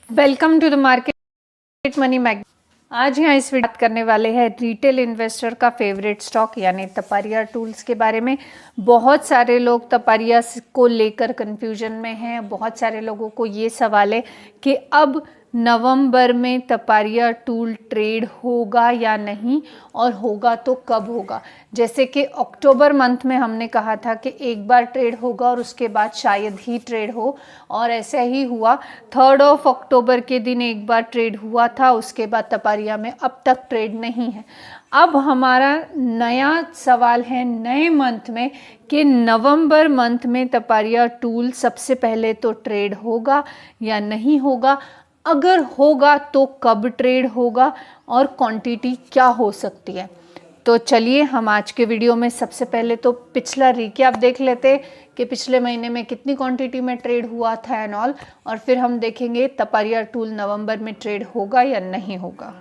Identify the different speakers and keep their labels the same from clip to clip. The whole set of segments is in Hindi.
Speaker 1: Welcome to the market money mag. आज यहाँ इस वीडियो बात करने वाले हैं रिटेल इन्वेस्टर का फेवरेट स्टॉक यानी तपरिया टूल्स के बारे में। बहुत सारे लोग तपरिया को लेकर कंफ्यूजन में हैं। बहुत सारे लोगों को ये सवाल है कि अब नवंबर में तपरिया टूल ट्रेड होगा या नहीं, और होगा तो कब होगा। जैसे कि अक्टूबर मंथ में हमने कहा था कि एक बार ट्रेड होगा और उसके बाद शायद ही ट्रेड हो, और ऐसा ही हुआ। 3 अक्टूबर के दिन एक बार ट्रेड हुआ था, उसके बाद तपरिया में अब तक ट्रेड नहीं है। अब हमारा नया सवाल है नए मंथ में कि नवंबर मंथ में तपरिया टूल सबसे पहले तो ट्रेड होगा या नहीं होगा। अगर होगा तो कब ट्रेड होगा और क्वांटिटी क्या हो सकती है। तो चलिए हम आज के वीडियो में सबसे पहले तो पिछला रिकैप देख लेते कि पिछले महीने में कितनी क्वांटिटी में ट्रेड हुआ था एंड ऑल, और फिर हम देखेंगे तपरिया टूल नवंबर में ट्रेड होगा या नहीं होगा।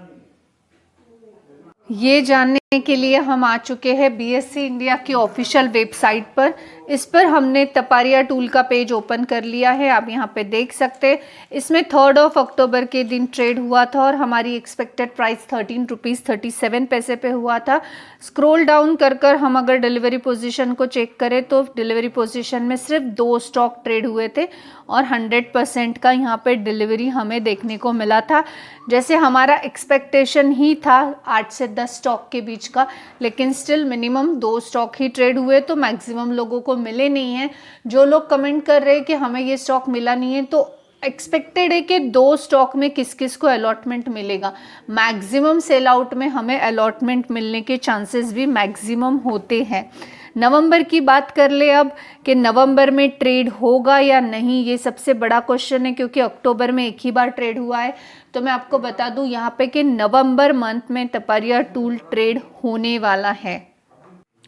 Speaker 1: ये जानने के लिए हम आ चुके हैं बीएससी इंडिया की ऑफिशियल वेबसाइट पर। इस पर हमने तपरिया टूल का पेज ओपन कर लिया है, आप यहाँ पे देख सकते हैं। इसमें 3 अक्टूबर के दिन ट्रेड हुआ था और हमारी एक्सपेक्टेड प्राइस 13 पैसे पे हुआ था। स्क्रॉल डाउन कर हम अगर डिलीवरी पोजीशन को चेक करें तो डिलीवरी पोजीशन में सिर्फ 2 स्टॉक ट्रेड हुए थे और 100% का यहाँ पे डिलीवरी हमें देखने को मिला था। जैसे हमारा एक्सपेक्टेशन ही था 8 से 10 स्टॉक के बीच का, लेकिन स्टिल मिनिमम 2 स्टॉक ही ट्रेड हुए, तो मैक्सिमम लोगों को मिले नहीं हैं। जो लोग कमेंट कर रहे हैं कि हमें ये स्टॉक मिला नहीं है, तो एक्सपेक्टेड है कि 2 स्टॉक में किस किस को अलॉटमेंट मिलेगा। मैक्सिमम सेल आउट में हमें अलॉटमेंट मिलने के चांसेस भी मैक्सिमम होते हैं। नवंबर की बात कर ले अब कि नवंबर में ट्रेड होगा या नहीं, ये सबसे बड़ा क्वेश्चन है, क्योंकि अक्टूबर में एक ही बार ट्रेड हुआ है। तो मैं आपको बता दूं यहाँ पे कि नवंबर मंथ में तपरिया टूल ट्रेड होने वाला है।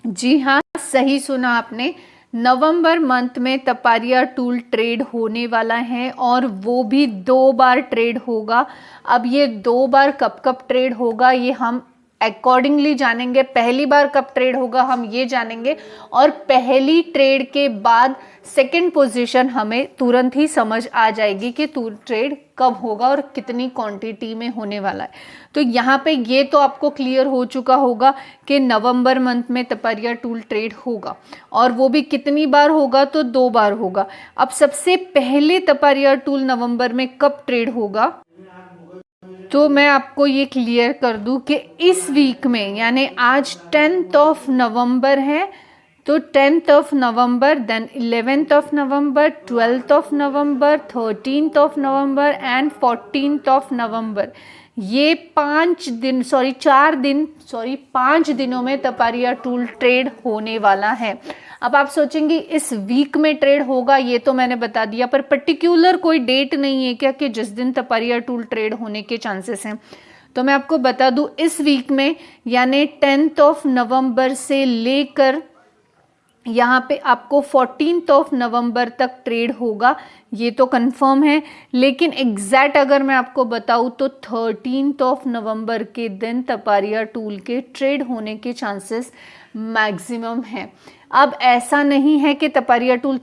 Speaker 1: जी हाँ, सही सुना आपने, नवंबर मंथ में तपरिया टूल ट्रेड होने वाला है, और वो भी 2 बार ट्रेड होगा। अब ये 2 बार कब कब ट्रेड होगा ये हम अकॉर्डिंगली जानेंगे। पहली बार कब ट्रेड होगा हम ये जानेंगे, और पहली ट्रेड के बाद सेकंड पोजीशन हमें तुरंत ही समझ आ जाएगी कि ट्रेड कब होगा और कितनी क्वांटिटी में होने वाला है। तो यहाँ पे ये तो आपको क्लियर हो चुका होगा कि नवंबर मंथ में तपरिया टूल ट्रेड होगा, और वो भी कितनी बार होगा, तो 2 बार होगा। अब सबसे पहले तपरिया टूल नवंबर में कब ट्रेड होगा, तो मैं आपको ये क्लियर कर दूं कि इस वीक में, यानी आज 10 नवंबर है, तो 10 नवंबर, then 11 November, 12 November, 13 November and 14 नवंबर, ये 5 दिनों में तपरिया टूल ट्रेड होने वाला है। अब आप सोचेंगे इस वीक में ट्रेड होगा, ये तो मैंने बता दिया, पर पर्टिकुलर कोई डेट नहीं है क्या कि जिस दिन तपरिया टूल ट्रेड होने के चांसेस हैं। तो मैं आपको बता दूं इस वीक में, यानी 10 नवंबर से लेकर यहाँ पे आपको 14 नवंबर तक ट्रेड होगा, ये तो कंफर्म है। लेकिन एग्जैक्ट अगर मैं आपको बताऊँ तो 13 नवंबर के दिन तपरिया टूल के ट्रेड होने के चांसेस मैक्सिमम हैं। अब ऐसा नहीं है कि तपरिया टूल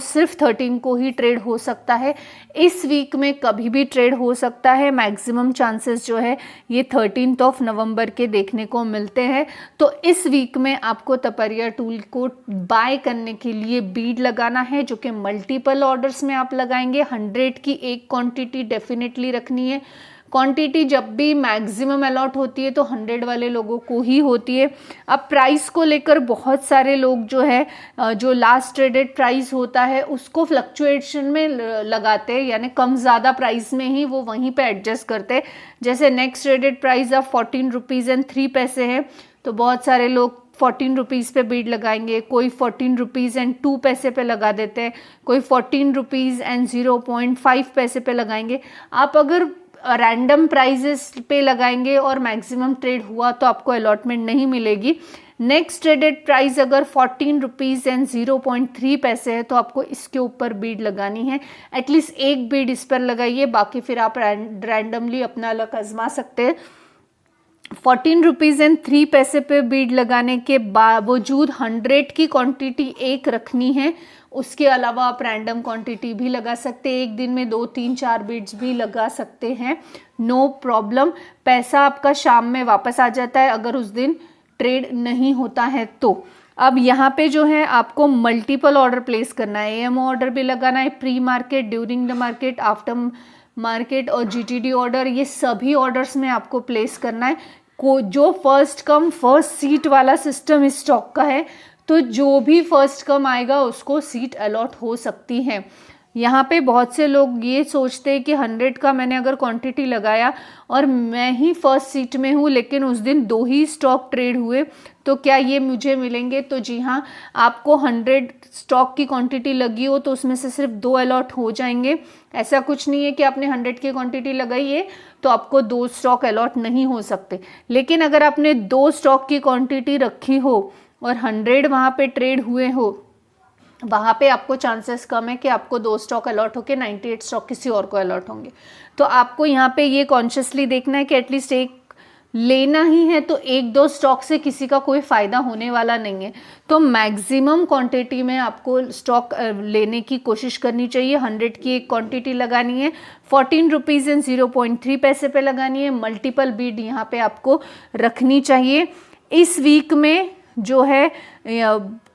Speaker 1: सिर्फ 13 को ही ट्रेड हो सकता है। इस वीक में कभी भी ट्रेड हो सकता है। मैक्सिमम चांसेस जो है ये 13 नवंबर के देखने को मिलते हैं। तो इस वीक में आपको तपरिया टूल को बाय करने के लिए बीड लगाना है, जो कि मल्टीपल ऑर्डर्स में आप लगाएंगे। 100 की एक क्वांटिटी डेफिनेटली रखनी है। क्वांटिटी जब भी मैक्सिमम अलॉट होती है तो 100 वाले लोगों को ही होती है। अब प्राइस को लेकर बहुत सारे लोग जो है, जो लास्ट ट्रेडेड प्राइस होता है उसको फ्लक्चुएशन में लगाते हैं, यानी कम ज़्यादा प्राइस में ही वो वहीं पे एडजस्ट करते हैं। जैसे नेक्स्ट ट्रेडेड प्राइस अब 14 रुपीज़ एंड 3 पैसे है, तो बहुत सारे लोग 14 रुपीज़ पे बीड लगाएंगे, कोई 14 रुपीज़ एंड 2 पैसे पे लगा देते हैं, कोई 14 रुपीज़ एंड 0.5 पैसे पे लगाएंगे। आप अगर रैंडम प्राइजेस पे लगाएंगे और मैक्सिमम ट्रेड हुआ तो आपको अलॉटमेंट नहीं मिलेगी। नेक्स्ट ट्रेडेड प्राइस अगर 14 रुपीज़ एंड 0.3 पैसे है तो आपको इसके ऊपर बीड लगानी है। एटलीस्ट एक बीड इस पर लगाइए, बाकी फिर आप रैंडमली अपना लक आजमा सकते हैं। 14 रुपीज़ एंड 3 पैसे पे बीड लगाने के बावजूद 100 की क्वांटिटी एक रखनी है, उसके अलावा आप रैंडम क्वांटिटी भी लगा सकते हैं, एक दिन में 2 3 4 बिड्स भी लगा सकते हैं, नो प्रॉब्लम। पैसा आपका शाम में वापस आ जाता है अगर उस दिन ट्रेड नहीं होता है तो। अब यहाँ पे जो है आपको मल्टीपल ऑर्डर प्लेस करना है, एएमओ ऑर्डर भी लगाना है, pre market, during the market, after market और जीटीडी ऑर्डर, ये सभी ऑर्डर्स में आपको प्लेस करना है। को जो फर्स्ट कम फर्स्ट सीट वाला सिस्टम इस स्टॉक का है, तो जो भी फर्स्ट कम आएगा उसको सीट अलॉट हो सकती है। यहाँ पे बहुत से लोग ये सोचते हैं कि 100 का मैंने अगर क्वांटिटी लगाया और मैं ही फर्स्ट सीट में हूँ लेकिन उस दिन 2 ही स्टॉक ट्रेड हुए तो क्या ये मुझे मिलेंगे? तो जी हाँ, आपको 100 स्टॉक की क्वांटिटी लगी हो तो उसमें से सिर्फ 2 अलॉट हो जाएंगे। ऐसा कुछ नहीं है कि आपने 100 की क्वांटिटी लगाई है तो आपको 2 स्टॉक अलॉट नहीं हो सकते। लेकिन अगर आपने 2 स्टॉक की क्वांटिटी रखी हो और 100 वहाँ पे ट्रेड हुए हो, वहाँ पे आपको चांसेस कम है कि आपको 2 स्टॉक अलॉट होके 98 स्टॉक किसी और को अलॉट होंगे। तो आपको यहाँ पे ये कॉन्शियसली देखना है कि एटलीस्ट एक लेना ही है तो 1-2 स्टॉक से किसी का कोई फ़ायदा होने वाला नहीं है। तो मैक्सिमम क्वांटिटी में आपको स्टॉक लेने की कोशिश करनी चाहिए। 100 की एक क्वांटिटी लगानी है, 14 रुपीज़ एंड 0.3 पैसे पे लगानी है। मल्टीपल बीड यहाँ पे आपको रखनी चाहिए। इस वीक में जो है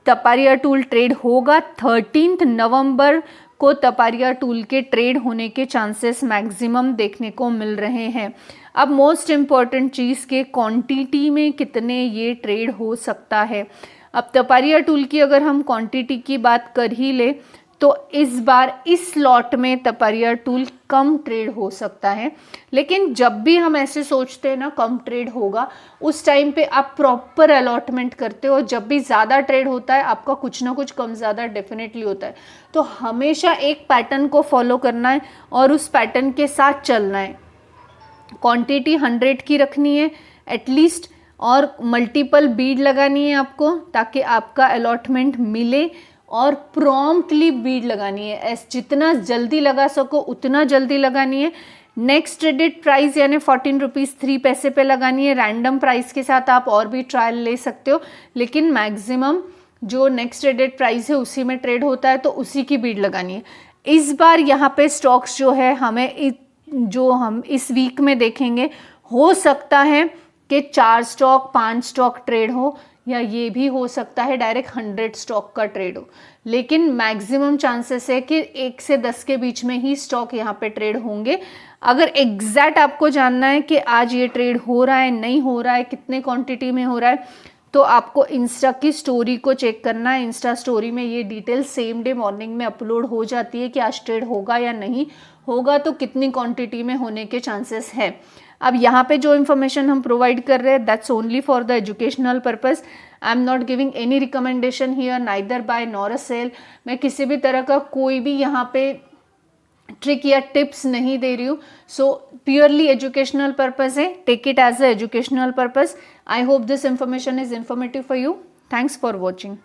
Speaker 1: तपारिया टूल ट्रेड होगा, 13 नवंबर को तपारिया टूल के ट्रेड होने के चांसेस मैक्सिमम देखने को मिल रहे हैं। अब मोस्ट इम्पॉर्टेंट चीज़ के क्वांटिटी में कितने ये ट्रेड हो सकता है। अब तपारिया टूल की अगर हम क्वांटिटी की बात कर ही ले तो इस बार इस लॉट में तपारिया टूल कम ट्रेड हो सकता है। लेकिन जब भी हम ऐसे सोचते हैं ना कम ट्रेड होगा, उस टाइम पे आप प्रॉपर अलॉटमेंट करते हो। जब भी ज़्यादा ट्रेड होता है आपका कुछ ना कुछ कम ज़्यादा डेफिनेटली होता है। तो हमेशा एक पैटर्न को फॉलो करना है और उस पैटर्न के साथ चलना है। क्वांटिटी 100 की रखनी है एटलीस्ट और मल्टीपल बीड लगानी है आपको ताकि आपका अलॉटमेंट मिले, और प्रॉम्प्टली बीड लगानी है। जितना जल्दी लगा सको उतना जल्दी लगानी है। नेक्स्ट ट्रेडेड प्राइस यानी 14 रुपीज़ 3 पैसे पे लगानी है। रैंडम प्राइस के साथ आप और भी ट्रायल ले सकते हो, लेकिन मैक्सिमम जो नेक्स्ट ट्रेडेड प्राइस है उसी में ट्रेड होता है तो उसी की बीड लगानी है। इस बार यहाँ पे स्टॉक्स जो है हमें जो हम इस वीक में देखेंगे, हो सकता है कि 4 स्टॉक 5 स्टॉक ट्रेड हो, या ये भी हो सकता है डायरेक्ट 100 स्टॉक का ट्रेड हो। लेकिन मैक्सिमम चांसेस है कि 1 से 10 के बीच में ही स्टॉक यहाँ पे ट्रेड होंगे। अगर एग्जैक्ट आपको जानना है कि आज ये ट्रेड हो रहा है नहीं हो रहा है, कितने क्वांटिटी में हो रहा है, तो आपको इंस्टा की स्टोरी को चेक करना है। इंस्टा स्टोरी में ये डिटेल सेम डे मॉर्निंग में अपलोड हो जाती है कि आज ट्रेड होगा या नहीं होगा, तो कितनी क्वांटिटी में होने के चांसेस है। अब यहाँ पे जो इन्फॉर्मेशन हम प्रोवाइड कर रहे हैं that's only for the educational purpose. I am not giving any recommendation here, neither buy nor a sell. मैं किसी भी तरह का कोई भी यहाँ पे ट्रिक या टिप्स नहीं दे रही हूँ। सो प्योरली एजुकेशनल पर्पस है, take it as a educational purpose. I hope this information is informative for you. Thanks for watching.